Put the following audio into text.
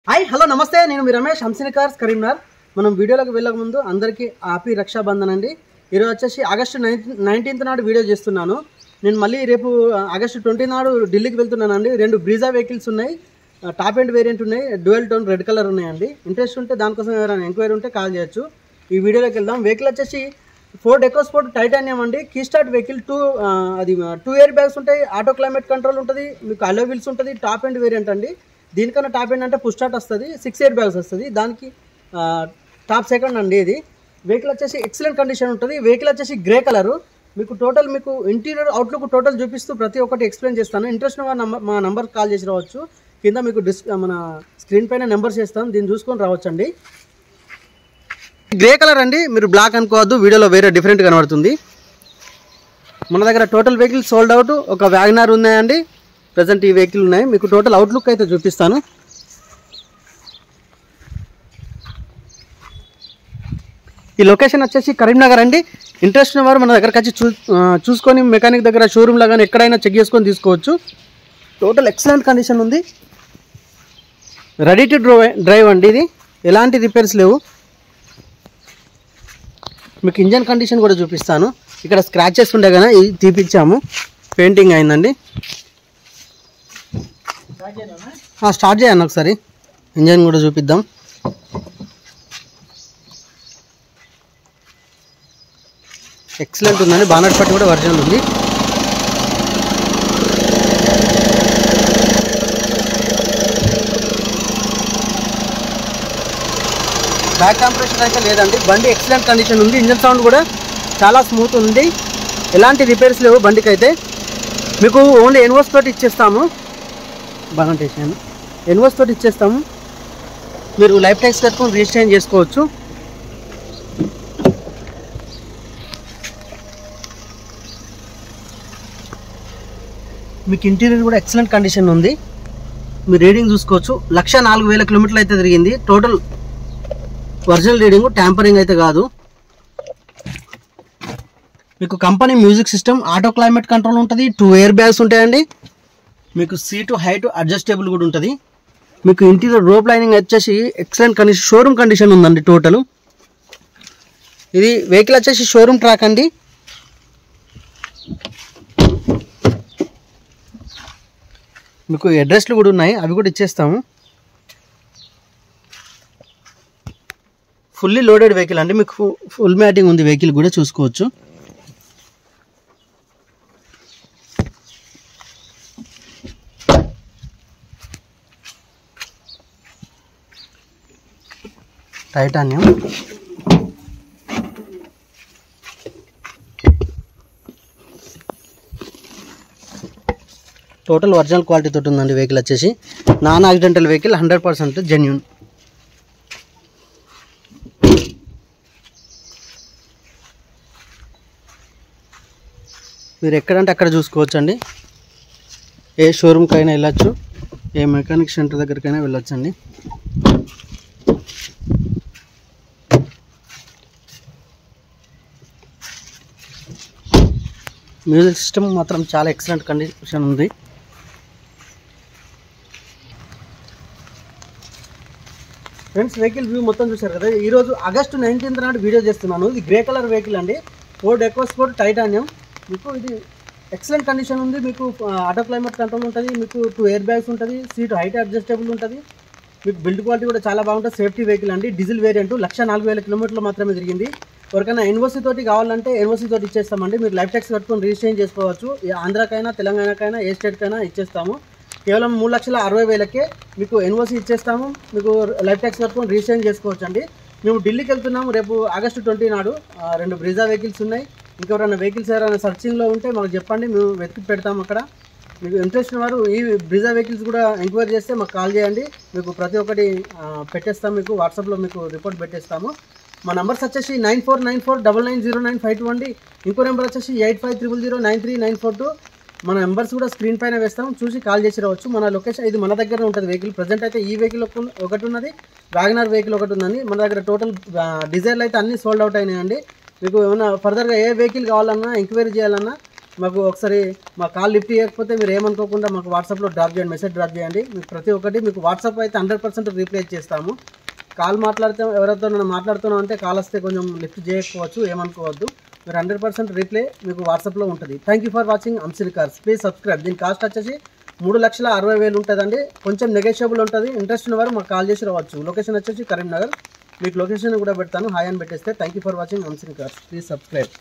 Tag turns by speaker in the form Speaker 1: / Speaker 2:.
Speaker 1: Hi hello నమస్తే నేను మీ Ramesh Hamsini cars Karimnagar. మనం వీడియోలోకి వెళ్ళక ముందు అందరికీ హ్యాపీ రక్షాబంధన్ అండి. ఈరోజు వచ్చేసి ఆగస్టు 19th నాడు వీడియో చేస్తున్నాను. నేను మళ్ళీ రేపు ఆగస్టు 20 నాడు ఢిల్లీకి వెళ్తున్నానండి. 2 బ్రీజా వెహికల్స్ ఉన్నాయి, టాప్ ఎండ్ వేరియంట్ ఉన్నాయి, డ్యూయల్ టోన్ రెడ్ కలర్ ఉన్నాయండి. ఇంట్రెస్ట్ ఉంటే దానికోసం ఎవరైనా ఎంక్వైరీ ఉంటే కాల్ చేయొచ్చు. ఈ వీడియోలోకి వెళ్దాం. వెహికల్ వచ్చేసి ఫోర్డ్ ఎకోస్పోర్ట్ టైటానియం అండి. Key start vehicle. 2 air bags ఉంటాయి, ఆటో క్లైమేట్ కంట్రోల్ ఉంటుంది, మీకు అలో వీల్స్ ఉంటుంది, టాప్ ఎండ్ వేరియంట్ అండి. దీనికన్నా టాప్ ఎండ్ అంటే పుష్ స్టార్ట్ వస్తుంది, 6 ఎయిర్ బ్యాగ్స్ వస్తుంది, దానికి టాప్ సెకండ్ అండి. ఇది వెహికల్ వచ్చేసి ఎక్సలెంట్ కండిషన్ ఉంటుంది. వెహికల్ వచ్చేసి గ్రే కలరు. మీకు టోటల్ మీకు ఇంటీరియర్ అవుట్లుక్ టోటల్ చూపిస్తూ ప్రతి ఒక్కటి ఎక్స్ప్లెయిన్ చేస్తాను. ఇంట్రెస్ట్ మా నెంబర్ కాల్ చేసి రావచ్చు. కింద మీకు మన స్క్రీన్ పైన నెంబర్స్ చేస్తాం, దీన్ని చూసుకొని రావచ్చండి. గ్రే కలర్ అండి, మీరు బ్లాక్ అనుకోవద్దు, వీడియోలో వేరే డిఫరెంట్ కనబడుతుంది. మన దగ్గర టోటల్ వెహికల్ సోల్డ్ అవుట్. ఒక వ్యాగనార్ ఉన్నాయండి, ప్రజెంట్ ఈ వెహికల్ ఉన్నాయి. మీకు టోటల్ అవుట్లుక్ అయితే చూపిస్తాను. ఈ లొకేషన్ వచ్చేసి కరీంనగర్ అండి. ఇంట్రెస్ట్ ఉన్న వారు మన దగ్గరకు వచ్చి చూసుకొని మెకానిక్ దగ్గర షోరూమ్లో కానీ ఎక్కడైనా చెక్ చేసుకొని తీసుకోవచ్చు. టోటల్ ఎక్సలెంట్ కండిషన్ ఉంది, రెడీ టు డ్రైవ్ అండి. ఇది ఎలాంటి రిపేర్స్ లేవు. మీకు ఇంజన్ కండిషన్ కూడా చూపిస్తాను. ఇక్కడ స్క్రాచెస్ ఉండే కానీ ఇది తీపిచ్చాము, పెయింటింగ్ అయిందండి. స్టార్ట్ చేయండి ఒకసారి, ఇంజన్ కూడా చూపిద్దాం. ఎక్సలెంట్ ఉందండి. బానట్ పట్టి కూడా ఒరిజినల్ ఉంది. బ్యాక్ కంప్రెషన్ అయితే లేదండి. బండి ఎక్సలెంట్ కండిషన్ ఉంది. ఇంజన్ సౌండ్ కూడా చాలా స్మూత్ ఉంది, ఎలాంటి రిపేర్స్ లేవు బండికి అయితే. మీకు ఓన్లీ ఎన్వోస్ తోటి ఇచ్చేస్తాము. బాగా చేసాను, ఎన్వోస్ తోటి ఇచ్చేస్తాము. మీరు లైఫ్ ట్యాక్స్ కట్టుకొని రిజిస్ట్రేషన్ చేసుకోవచ్చు. మీకు ఇంటీరియర్ కూడా ఎక్సలెంట్ కండిషన్ ఉంది. మీరు రీడింగ్ చూసుకోవచ్చు. 1,04,000 కిలోమీటర్లు అయితే తిరిగింది. టోటల్ ఒరిజినల్ రీడింగ్, ట్యాంపరింగ్ అయితే కాదు. మీకు company music system, auto climate control ఉంటుంది, 2 ఎయిర్ బ్యాగ్స్ ఉంటాయండి. మీకు సీటు హైట్ అడ్జస్టబుల్ కూడా ఉంటుంది. మీకు ఇంటీరియర్ రోప్ లైనింగ్ వచ్చేసి ఎక్సలెంట్ కండిషన్, షోరూమ్ కండిషన్ ఉందండి టోటల్. ఇది వెహికల్ వచ్చేసి షోరూమ్ ట్రాక్ అండి. మీకు అడ్రస్లు కూడా ఉన్నాయి, అవి కూడా ఇచ్చేస్తాము. ఫుల్లీ లోడెడ్ వెహికల్ అండి. మీకు ఫుల్ మ్యాటింగ్ ఉంది, వెహికల్ కూడా చూసుకోవచ్చు. టైటానియం టోటల్ ఒరిజినల్ క్వాలిటీ తోటి ఉందండి. వెహికల్ వచ్చేసి నాన్ యాక్సిడెంటల్ వెహికల్, 100% జెన్యూన్. మీరు ఎక్కడంటే అక్కడ చూసుకోవచ్చు అండి. ఏ షోరూమ్కైనా వెళ్ళచ్చు, ఏ మెకానిక్ సెంటర్ దగ్గరికైనా వెళ్ళొచ్చు అండి. మ్యూజిక్ సిస్టమ్ మాత్రం చాలా ఎక్సలెంట్ కండిషన్ ఉంది. ఫ్రెండ్స్, వెహికల్ వ్యూ మొత్తం చూశారు కదా. ఈరోజు ఆగస్టు 19th నాడు వీడియో చేస్తున్నాను. ఇది గ్రే కలర్ వెహికల్ అండి, ఫోర్డ్ ఎకోస్పోర్ట్ టైటానియం. మీకు ఇది ఎక్సలెంట్ కండిషన్ ఉంది. మీకు ఆటో క్లైమేట్ కంట్రోల్ ఉంటుంది, మీకు 2 ఎయిర్ బ్యాగ్స్ ఉంటుంది, సీట్ హైట్ అడ్జస్టబుల్ ఉంటుంది. మీకు బిల్డ్ క్వాలిటీ కూడా చాలా బాగుంటుంది. సేఫ్టీ వెహికల్ అండి. డీజిల్ వేరియంట్, 1,04,000 కిలోమీటర్లు మాత్రమే తిరిగింది. ఎవరికైనా ఎన్ఓసీ తోటి కావాలంటే ఎన్ఓసీ తోటి ఇచ్చేస్తామండి. మీరు లైఫ్ ట్యాక్స్ కట్టుకొని రిజిస్ట్రేషన్ చేసుకోవచ్చు. ఆంధ్రాకైనా తెలంగాణకైనా ఏ స్టేట్కైనా ఇచ్చేస్తాము. కేవలం 3,60,000కే మీకు ఎన్ఓసీ ఇచ్చేస్తాము. మీకు లైఫ్ ట్యాక్స్ కట్టుకొని రిజిస్ట్రేషన్ చేసుకోవచ్చు అండి. మేము ఢిల్లీకి వెళ్తున్నాము రేపు ఆగస్టు 20 నాడు. 2 బ్రీజా వెహికల్స్ ఉన్నాయి. ఇంకెవరైనా వెహికల్స్ ఎవరైనా సర్చింగ్లో ఉంటే మాకు చెప్పండి, మేము వెతికి పెడతాము అక్కడ. మీకు ఇంట్రెస్ట్ వారు ఈ బ్రీజా వెహికల్స్ కూడా ఎంక్వైరీ చేస్తే మాకు కాల్ చేయండి. మీకు ప్రతి ఒక్కటి పెట్టేస్తాము. మీకు వాట్సాప్లో మీకు రిపోర్ట్ పెట్టేస్తాము. మా నెంబర్స్ వచ్చేసి 9494990952 అండి. ఇంకో నెంబర్ వచ్చేసి 8500093942. మన నెంబర్స్ కూడా స్క్రీన్ పైన వేస్తాం, చూసి కాల్ చేసి రావచ్చు. మన లొకేషన్ ఇది మన దగ్గర ఉంటుంది. వెహికల్ ప్రజెంట్ అయితే ఈ వెహికల్ ఒకటి ఉన్నది, వ్యాగనార్ వెహికల్ ఒకటి ఉందండి. మన దగ్గర టోటల్ డిజైర్లు అయితే అన్నీ సోల్డ్ అవుట్ అయినాయండి. మీకు ఏమైనా ఫర్దర్గా ఏ వెహికల్ కావాలన్నా ఎంక్వైరీ చేయాలన్నా మాకు ఒకసారి మా కాల్ లిఫ్ట్ చేయకపోతే మీరు ఏమనుకోకుండా మాకు వాట్సాప్లో డ్రాప్ చేయండి, మెసేజ్ డ్రాప్ చేయండి. మీకు ప్రతి ఒక్కటి మీకు వాట్సాప్ అయితే 100% రీప్లై చేస్తాము. కాల్ మాట్లాడితే ఎవరితో నేను మాట్లాడుతున్నాం అంటే కాల్ వస్తే కొంచెం లిఫ్ట్ చేయకపోవచ్చు, ఏమనుకోవద్దు. మీరు 100% రీప్లై మీకు వాట్సాప్లో ఉంటుంది. Thank you for watching Anshil cars. Please subscribe. దీని కాస్ట్ వచ్చేసి 3,60,000 ఉంటుందండి. కొంచెం నెగోషియబుల్ ఉంటుంది. ఇంట్రెస్ట్ ఉన్న వారు మాకు కాల్ చేసి రావచ్చు. లొకేషన్ వచ్చేసి కరీంనగర్. మీకు లొకేషన్ కూడా పెడతాను, హాయ్ అని పెట్టేస్తే. Thank you for watching Anshil cars. Please subscribe.